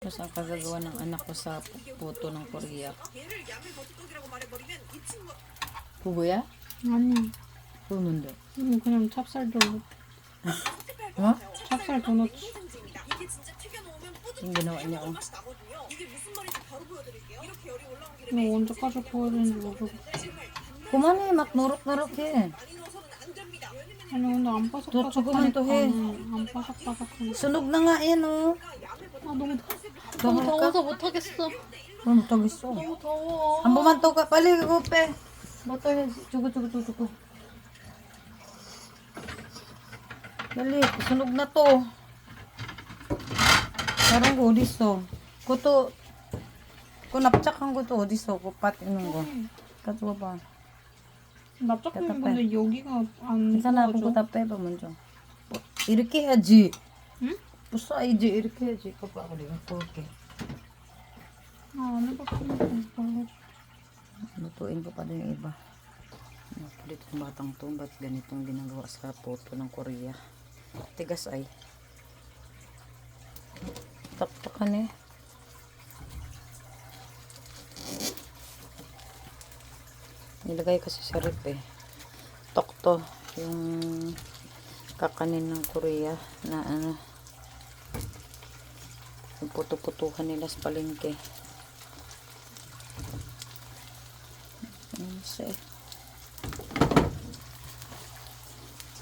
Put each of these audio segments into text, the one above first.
kung saan kagagawa ng anak ko sa puto ng Korea. 부부야? 아니, 부부인데. 그냥 찹쌀 도넛. 어? 찹쌀 도넛. yung ginawa niya oh. 이거 언제까지 구워야 되는지 모르고. 그만해 막 노릇노릇해. 아니 근데 안 더 조금만 더 해. 안 바삭바삭하네. 수nog na nga yan oh. 아 너무 너무 더워서 못하겠어. 그럼 못하겠어. 너무 더워. 한 번만 더 가. 빨리 그거 빼. 뭐또 해야지. 주고. 빨리 수nog na to. 다른 거 어딨어? 그것도 그 납작한 것도 어딨어? 그 밭 있는 거. 가져와 봐. 납작한 건데 여기가 안 괜찮아. 구워져. 그거 다 빼봐 먼저. 뭐, 이렇게 해야지. 응? 부숴야지. 이렇게 해야지. 이거 봐. 우리 볼게. 아, 안 해봤으면 몰라줘. Lutuin ko pa din yung iba. Dito yung batang to. Ba't ganitong ginagawa sa puto ng Korea? Tigas ay. Taktakan eh. Nilagay kasi sa rip eh. Tokto. Yung kakanin ng Korea na ano. Yung puto-putuhan nila sa palengke. Kasi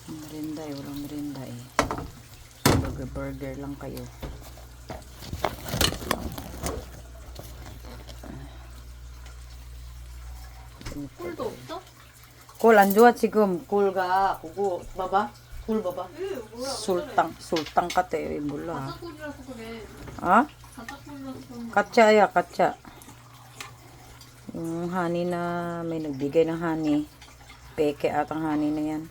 merinda eh, walang merinda eh. Burger lang kayo. 꿀도 없어? 꿀 안 좋아 지금. 꿀가 그거 봐봐. 꿀 봐봐. 술탕 같아. 몰라. 가짜꿀이라서 그래. 아? 가짜꿀이라서 그런 거. Katsa katsa. Yung honey na may nagbigay ng honey. Peke atang honey na yan.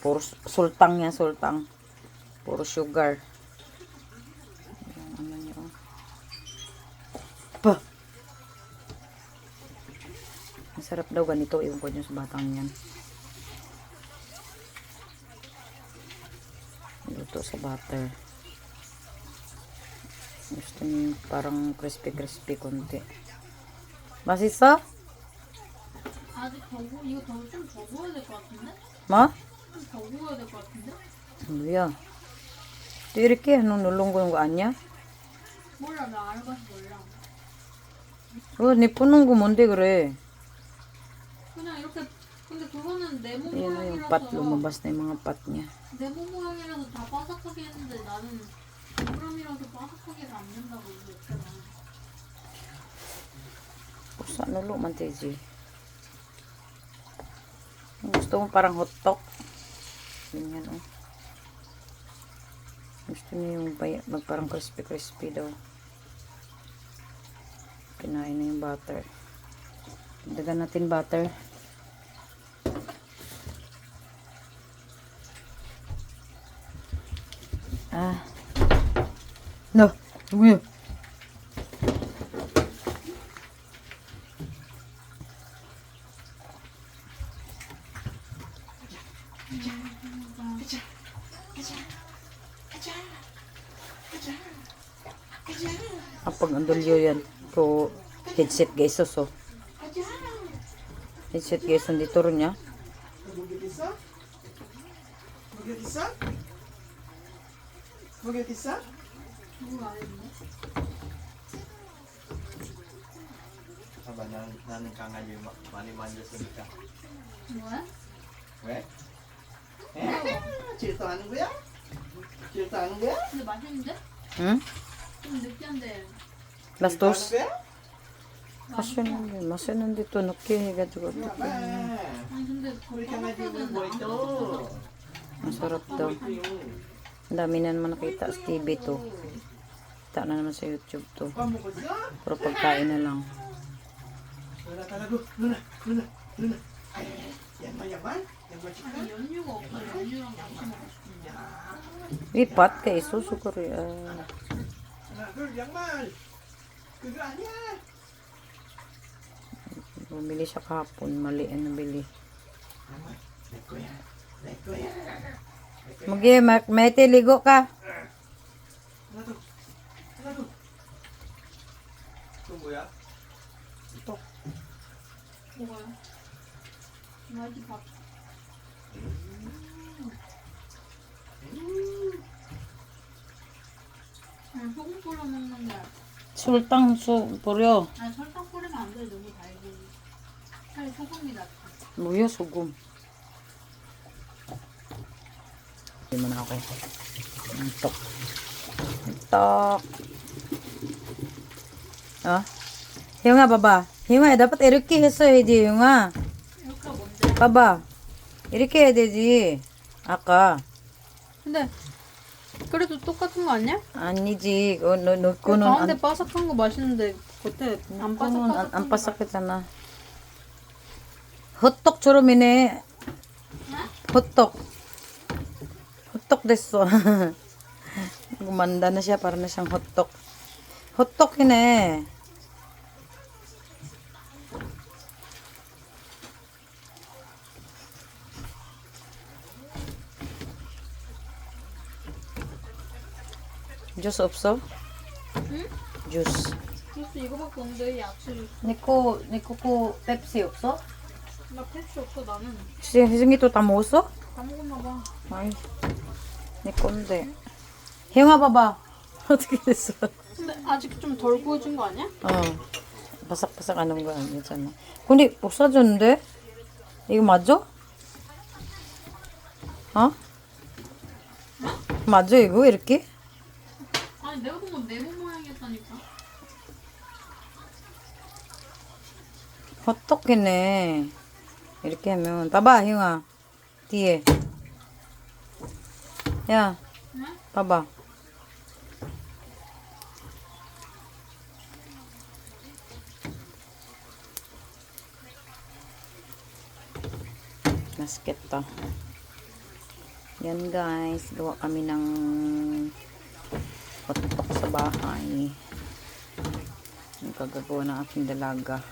Puro sultang yan, sultang. Puro sugar. Ano niya, oh. Pa! Masarap daw ganito. Iwan ko dyan sa batang yan. Luto sa butter. Gusto niya parang crispy konti. 맛있어? 아직 이거 좀 더 구워야 될 것 같은데? 뭐? 좀 더 구워야 될 것 같은데? 뭐야? 또 이렇게 누른 거 아니야? 몰라, 나 알아봐서 몰라. 네 푸는 거 뭔데 그래? 그냥 이렇게, 근데 그거는 네모 Ayan na yung 모양이라서 pat, lumabas na yung mga pat niya. 네모 모양이라서 다 바삭하게 했는데 나는 동그라미라서 바삭하게가 안 된다고 했잖아. Pusa nulo man Teji. Gusto mo parang hotdog? Ganyan oh. Gusto niya yung parang crispy daw. Kinain na yung butter. Dagan natin butter. Ah. No. Uy. Pag andulyo yan. Ko headset guys so. Headset guys nandito rin niya. Mag-isa? Aba, nanin ka nga yung mani-manja sa nika. 뭐야? We? 질투하는 거야? 질투하는 거야? 근데 맛있는데? Hmm? 좀 느끼한데. Lastos. 거야? Masya nandito. Nakihigadugo. Aba, 아니 근데 우리 더 강아지 바삭하게 뭐 안 ito? Masarap daw. Ang dami na naman nakita sa TV to. Kita na naman sa YouTube to. Pamukod ka? Puro pagkain na lang. Luna talaga. Luna. Ay, yan mayaman? Yan ba chika? 아니 연유가 없어. 연유랑 같이 먹고 싶은데. Lipat kay isuso ko rin. Girl, yaman. Kaya aня. Bumili siya kahapon. Mali ang nabili. Like ko yan. Like ko yan. Magi, Mete, ligo ka. Ano to? 뭐야? 먹어요. 맛이 밥. 그냥 소금 뿌려 먹는 게. 술탕 뿌려. 아니 설탕 뿌리면 안 돼. 너무 달지. 차라리 소금이 낫다. 뭐야 소금. Hindi mo na ako. Antok. Antok. Ah? Hyunga, baba. Hyunga, dapat 이렇게 했어야지, Hyunga. 이렇게 뭔데? 봐봐. 이렇게 해야 되지. 아까. 근데 그래도 똑같은 거 아니야? 아니지. 그 그거는 가운데 바삭한 거 맛있는데 겉에 안 바삭바삭한 안 바삭하잖아. 호떡처럼이네. 호떡. 호떡 됐어. Gumanda na siya. Para na siyang hotdog. Hotdog yun eh. Juice 없어? 응? Juice. 그래서 이거밖에 없는데 야채 주스. 니코 펩시 없어? 나 펩시 없어 나는. Sing ito tamoso? 다 먹었나 봐. Ay. 니코인데. 혜영아 봐봐. 어떻게 됐어? 근데 아직 좀 덜 구워진 거 아니야? 어. 바삭바삭 하는 거 아니잖아. 근데 없어졌는데? 이거 맞아? 어? 맞아 이거 이렇게? 아니 내가 본 건 네모 모양이었다니까. 호떡이네. 이렇게 하면 봐봐 혜영아. 뒤에. 야. 응? 봐봐. Masket Yan guys, gawa kami ng hotdog sa bahay. Yung kagagawa ng aking dalaga.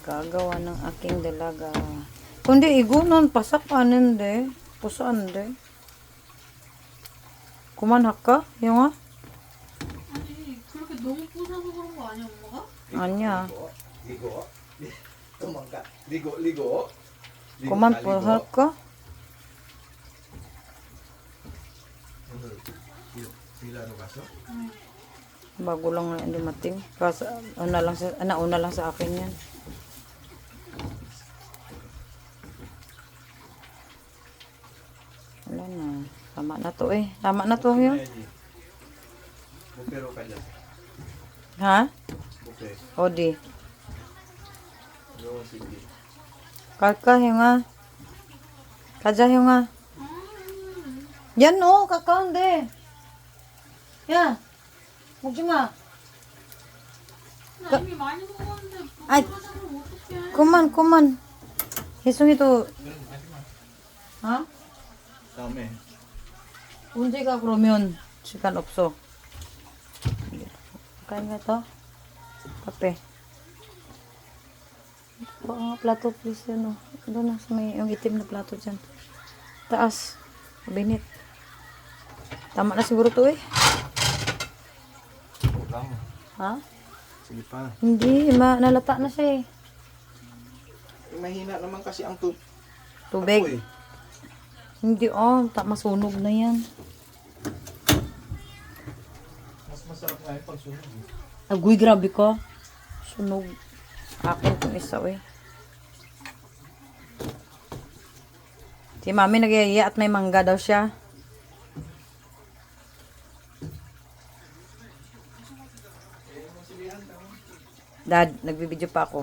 Gagawa ng aking dalaga. Kundi igunon pasak anende. Puso ande. 그만할까? 영아? 아니 그렇게 너무 부셔서 그런 거 아니야 엄마가? 아니야. Ligo. Tumangka. Ligo, ligo. 그만 할까? 오늘 빌라로 가서? Bago lang na dumating. Kasi nauna lang sa akin yan. Wala na. Tama na to eh. Tama na to yun. Bupero ka dyan. Ha? Bupe. Odi. No, sige. 갈까 형아? 가자 형아. 야 너 가까운데. 야. 먹지 마. 나 이미 많이 먹었는데 아이. 부셔서 어떡해. 그만. 혜송이도 어? 다음에. 언제 가 그러면 시간 없어. Kain ka to? Kape. Plato please yun. Doon na sa may yung itim na plato dyan. Taas. Binit. Tama na siguro to eh. Tama. Ha? Sige pa. Hindi. Nalata na siya eh. Mahina naman kasi ang Tubig. apoy. Hindi masunog na yan. Mas masarap nga yung pagsunog. Agoy, grabe ka. Sunog. Akin kung isa eh. Si mami nagyaya at may mangga daw siya. Dad, nagbibideo pa ako.